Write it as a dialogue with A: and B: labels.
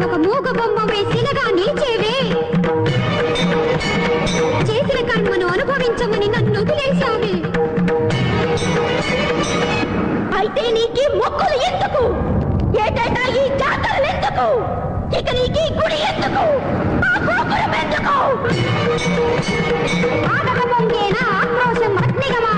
A: ఒక మూగ బొమ్మ వేసినగా నిలిచేవే. చేసిన కర్మను అనుభవించమని నన్ను వదిలేశావే. అయితే నీకు మొక్కులు ఎందుకు? ఏటైనా ఈ జాతరలు ఎందుకు? ఇక నీకు ఈ గుడి ఎందుకు? ఆ గోపురం ఎందుకు? ఆగక పొంగేనా ఆక్రోశం అగ్నిగమా